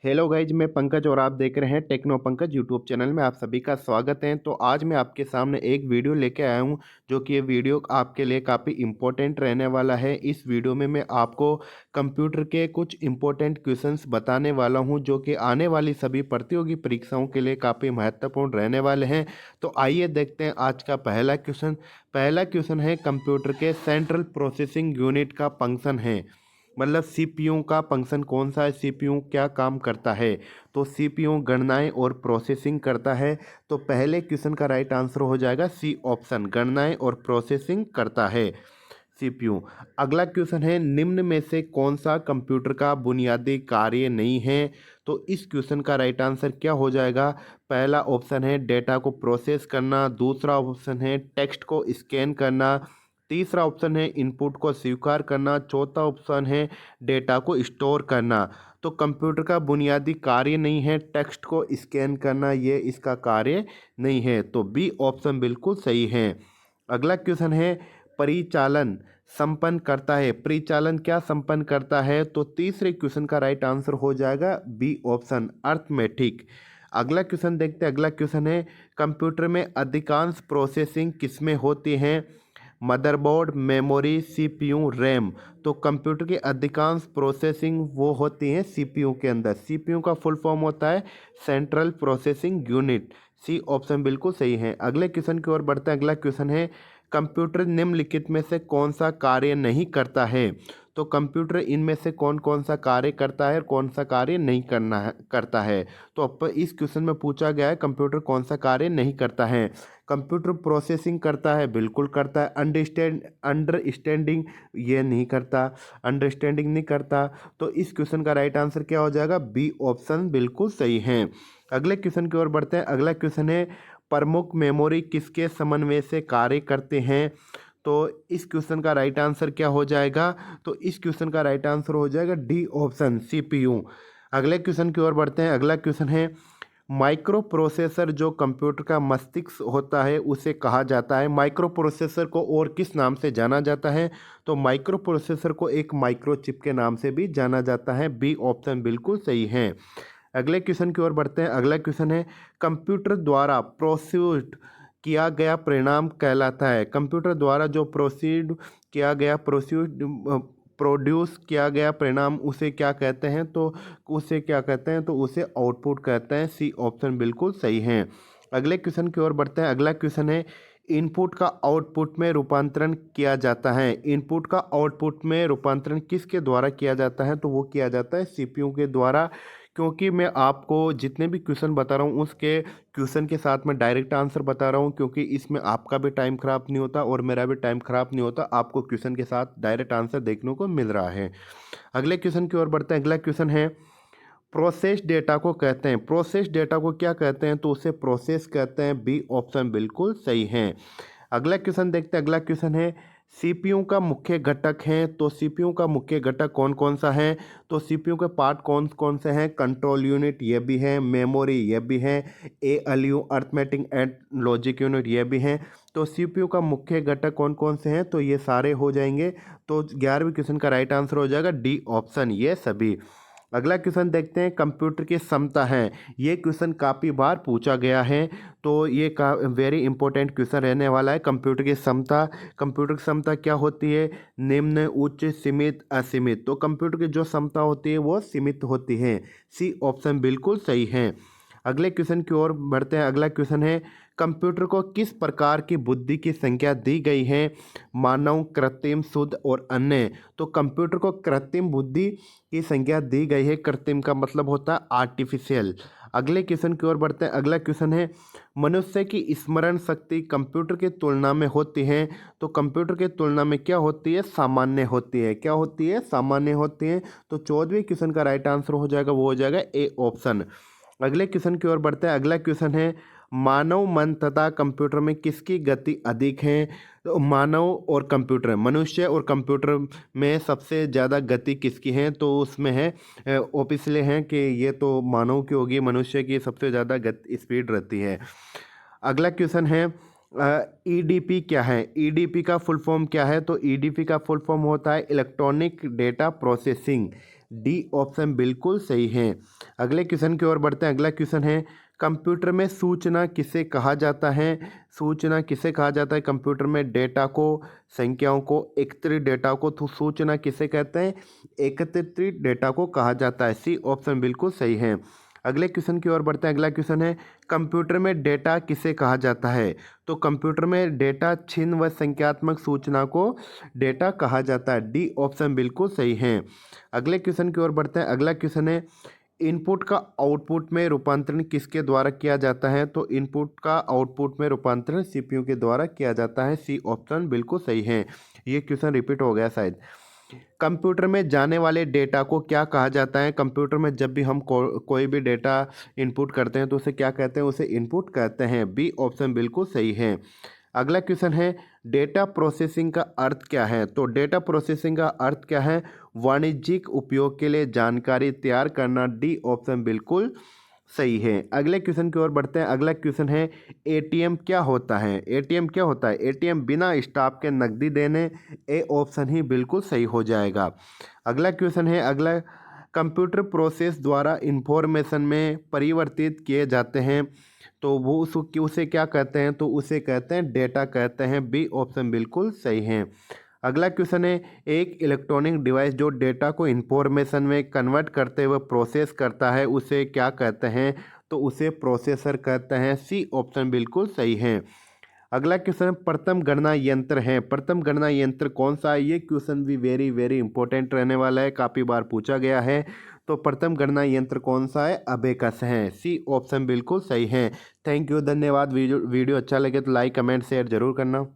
Hello guys, मैं पंकज और आप देख रहे हैं टेक्नो पंकज यूट्यूब चैनल में। आप सभी का स्वागत है। तो आज मैं आपके सामने एक वीडियो लेके आया हूं, जो कि ये वीडियो आपके लिए काफ़ी इम्पोर्टेंट रहने वाला है। इस वीडियो में मैं आपको कंप्यूटर के कुछ इम्पोर्टेंट क्वेश्चंस बताने वाला हूं, जो कि आने वाली सभी प्रतियोगी परीक्षाओं के लिए काफ़ी महत्वपूर्ण रहने वाले हैं। तो आइए देखते हैं आज का पहला क्वेश्चन है, कंप्यूटर के सेंट्रल प्रोसेसिंग यूनिट का फंक्शन है। मतलब सीपीयू का फंक्शन कौन सा है, सीपीयू क्या काम करता है। तो सीपीयू गणनाएं और प्रोसेसिंग करता है। तो पहले क्वेश्चन का राइट आंसर हो जाएगा सी ऑप्शन, गणनाएं और प्रोसेसिंग करता है सीपीयू। अगला क्वेश्चन है, निम्न में से कौन सा कंप्यूटर का बुनियादी कार्य नहीं है। तो इस क्वेश्चन का राइट आंसर क्या हो जाएगा। पहला ऑप्शन है डेटा को प्रोसेस करना, दूसरा ऑप्शन है टेक्स्ट को स्कैन करना, तीसरा ऑप्शन है इनपुट को स्वीकार करना, चौथा ऑप्शन है डेटा को स्टोर करना। तो कंप्यूटर का बुनियादी कार्य नहीं है टेक्स्ट को स्कैन करना, ये इसका कार्य नहीं है। तो बी ऑप्शन बिल्कुल सही है। अगला क्वेश्चन है, परिचालन संपन्न करता है। परिचालन क्या संपन्न करता है। तो तीसरे क्वेश्चन का राइट आंसर हो जाएगा बी ऑप्शन, अर्थमेटिक। अगला क्वेश्चन देखते हैं। अगला क्वेश्चन है, कंप्यूटर में अधिकांश प्रोसेसिंग किसमें होती है। Motherboard, memory, CPU, RAM. तो कंप्यूटर की अधिकांश प्रोसेसिंग वो होती है सीपीयू के अंदर। सीपीयू का फुल फॉर्म होता है central processing unit. C option बिल्कुल सही है। अगले क्वेश्चन की ओर बढ़ते हैं। अगला क्वेश्चन है, कंप्यूटर निम्नलिखित में से कौन सा कार्य नहीं करता है। तो कंप्यूटर इनमें से कौन कौन सा कार्य करता है और कौन सा कार्य नहीं करता है। तो अब इस क्वेश्चन में पूछा गया है कंप्यूटर कौन सा कार्य नहीं करता है। कंप्यूटर प्रोसेसिंग करता है, बिल्कुल करता है। अंडरस्टैंडिंग ये नहीं करता, अंडरस्टैंडिंग नहीं करता। तो इस क्वेश्चन का राइट आंसर क्या हो जाएगा, बी ऑप्शन बिल्कुल सही है। अगले क्वेश्चन की ओर बढ़ते हैं। अगला क्वेश्चन है, प्रमुख मेमोरी किसके समन्वय से कार्य करते हैं। तो इस क्वेश्चन का राइट आंसर क्या हो जाएगा। तो इस क्वेश्चन का राइट आंसर हो जाएगा डी ऑप्शन, सीपीयू। अगले क्वेश्चन की ओर बढ़ते हैं। अगला क्वेश्चन है, माइक्रो प्रोसेसर जो कंप्यूटर का मस्तिष्क होता है उसे कहा जाता है। माइक्रो प्रोसेसर को और किस नाम से जाना जाता है। तो माइक्रो प्रोसेसर को एक माइक्रोचिप के नाम से भी जाना जाता है। बी ऑप्शन बिल्कुल सही है। अगले क्वेश्चन की ओर बढ़ते हैं। अगला क्वेश्चन है, कंप्यूटर द्वारा प्रोड्यूस किया गया परिणाम कहलाता है। कंप्यूटर द्वारा जो प्रोड्यूस किया गया परिणाम उसे क्या कहते हैं। तो उसे क्या कहते हैं, तो उसे आउटपुट कहते हैं। सी ऑप्शन बिल्कुल सही है। अगले क्वेश्चन की ओर बढ़ते हैं। अगला क्वेश्चन है, इनपुट का आउटपुट में रूपांतरण किया जाता है। इनपुट का आउटपुट में रूपांतरण किसके द्वारा किया जाता है। तो वो किया जाता है सीपीयू के द्वारा। क्योंकि मैं आपको जितने भी क्वेश्चन बता रहा हूँ उसके क्वेश्चन के साथ मैं डायरेक्ट आंसर बता रहा हूँ, क्योंकि इसमें आपका भी टाइम खराब नहीं होता और मेरा भी टाइम खराब नहीं होता। आपको क्वेश्चन के साथ डायरेक्ट आंसर देखने को मिल रहा है। अगले क्वेश्चन की ओर बढ़ते हैं। अगला क्वेश्चन है, प्रोसेस डेटा को कहते हैं। प्रोसेस डेटा को क्या कहते हैं। तो उसे प्रोसेस कहते हैं। बी ऑप्शन बिल्कुल सही है। अगला क्वेश्चन देखते हैं। अगला क्वेश्चन है, सीपीयू का मुख्य घटक है। तो सीपीयू का मुख्य घटक कौन कौन सा है। तो सीपीयू के पार्ट कौन कौन से हैं। कंट्रोल यूनिट ये भी है, मेमोरी ये भी है, ALU arithmetic and logic unit ये भी हैं। तो सीपीयू का मुख्य घटक कौन कौन से हैं। तो ये सारे हो जाएंगे। तो 11वें क्वेश्चन का राइट आंसर हो जाएगा डी ऑप्शन, ये सभी। अगला क्वेश्चन देखते हैं, कंप्यूटर की क्षमता है। ये क्वेश्चन काफ़ी बार पूछा गया है। तो ये का वेरी इंपॉर्टेंट क्वेश्चन रहने वाला है। कंप्यूटर की क्षमता, कंप्यूटर की क्षमता क्या होती है। निम्न, उच्च, सीमित, असीमित। तो कंप्यूटर की जो क्षमता होती है वो सीमित होती है। सी ऑप्शन बिल्कुल सही है। अगले क्वेश्चन की ओर बढ़ते हैं। अगला क्वेश्चन है, कंप्यूटर को किस प्रकार की बुद्धि की संख्या दी गई है। मानव, कृत्रिम, शुद्ध और अन्य। तो कंप्यूटर को कृत्रिम बुद्धि की संख्या दी गई है। कृत्रिम का मतलब होता है आर्टिफिशियल। अगले क्वेश्चन की ओर बढ़ते हैं। अगला क्वेश्चन है, मनुष्य की स्मरण शक्ति कंप्यूटर की तुलना में होती है। तो कंप्यूटर की तुलना में क्या होती है, सामान्य होती है। क्या होती है, सामान्य होती है। तो 14वें क्वेश्चन का राइट आंसर हो जाएगा, वो हो जाएगा ए ऑप्शन। अगले क्वेश्चन की ओर बढ़ते हैं। अगला क्वेश्चन है, मानव मन तथा कंप्यूटर में किसकी गति अधिक है। तो मानव और कंप्यूटर, मनुष्य और कंप्यूटर में सबसे ज़्यादा गति किसकी है। तो उसमें है ऑब्वियसली है कि ये तो मानव की होगी, मनुष्य की सबसे ज़्यादा गति स्पीड रहती है। अगला क्वेश्चन है, ईडीपी क्या है। ईडीपी का फुल फॉर्म क्या है। तो ईडीपी का फुल फॉर्म होता है electronic data processing. D option बिल्कुल सही है। अगले क्वेश्चन की ओर बढ़ते हैं। अगला क्वेश्चन है, कंप्यूटर में सूचना किसे कहा जाता है? सूचना किसे कहा जाता है? कंप्यूटर में डेटा को, संख्याओं को, एकत्रित डेटा को तो सूचना किसे कहते हैं? एकत्रित डेटा को कहा जाता है। सी ऑप्शन बिल्कुल सही है। अगले क्वेश्चन की ओर बढ़ते हैं। अगला क्वेश्चन है, कंप्यूटर में डेटा किसे कहा जाता है? तो कंप्यूटर में डेटा, छिन्न व संख्यात्मक सूचना को डेटा कहा जाता है। डी ऑप्शन बिल्कुल सही है। अगले क्वेश्चन की ओर बढ़ते हैं। अगला क्वेश्चन है, इनपुट का आउटपुट में रूपांतरण किसके द्वारा किया जाता है? तो इनपुट का आउटपुट में रूपांतरण सीपीयू के द्वारा किया जाता है। सी ऑप्शन बिल्कुल सही है। ये क्वेश्चन रिपीट हो गया शायद। कंप्यूटर में जाने वाले डेटा को क्या कहा जाता है? कंप्यूटर में जब भी हम कोई भी डेटा इनपुट करते हैं तो उसे क्या कहते हैं? उसे इनपुट कहते हैं। बी ऑप्शन बिल्कुल सही है। अगला क्वेश्चन है, डेटा प्रोसेसिंग का अर्थ क्या है? तो डेटा प्रोसेसिंग का अर्थ क्या है? वाणिज्यिक उपयोग के लिए जानकारी तैयार करना। डी ऑप्शन बिल्कुल सही है। अगले क्वेश्चन की ओर बढ़ते हैं। अगला क्वेश्चन है, एटीएम क्या होता है? एटीएम क्या होता है? एटीएम बिना स्टाफ के नकदी देने। ए ऑप्शन ही बिल्कुल सही हो जाएगा। अगला क्वेश्चन है, अगला, कंप्यूटर प्रोसेस द्वारा इंफॉर्मेशन में परिवर्तित किए जाते हैं तो वो उसे क्या कहते हैं? तो उसे कहते हैं डेटा कहते हैं। बी ऑप्शन बिल्कुल सही है। अगला क्वेश्चन है, एक इलेक्ट्रॉनिक डिवाइस जो डेटा को इंफॉर्मेशन में कन्वर्ट करते हुए प्रोसेस करता है उसे क्या कहते हैं? तो उसे प्रोसेसर कहते हैं। सी ऑप्शन बिल्कुल सही है। अगला क्वेश्चन, प्रथम गणना यंत्र है। प्रथम गणना यंत्र कौन सा है? ये क्वेश्चन भी वेरी वेरी इंपॉर्टेंट रहने वाला है, काफ़ी बार पूछा गया है। तो प्रथम गणना यंत्र कौन सा है? अबेकस है। सी ऑप्शन बिल्कुल सही है। थैंक यू, धन्यवाद। वीडियो अच्छा लगे तो लाइक, कमेंट, शेयर जरूर करना।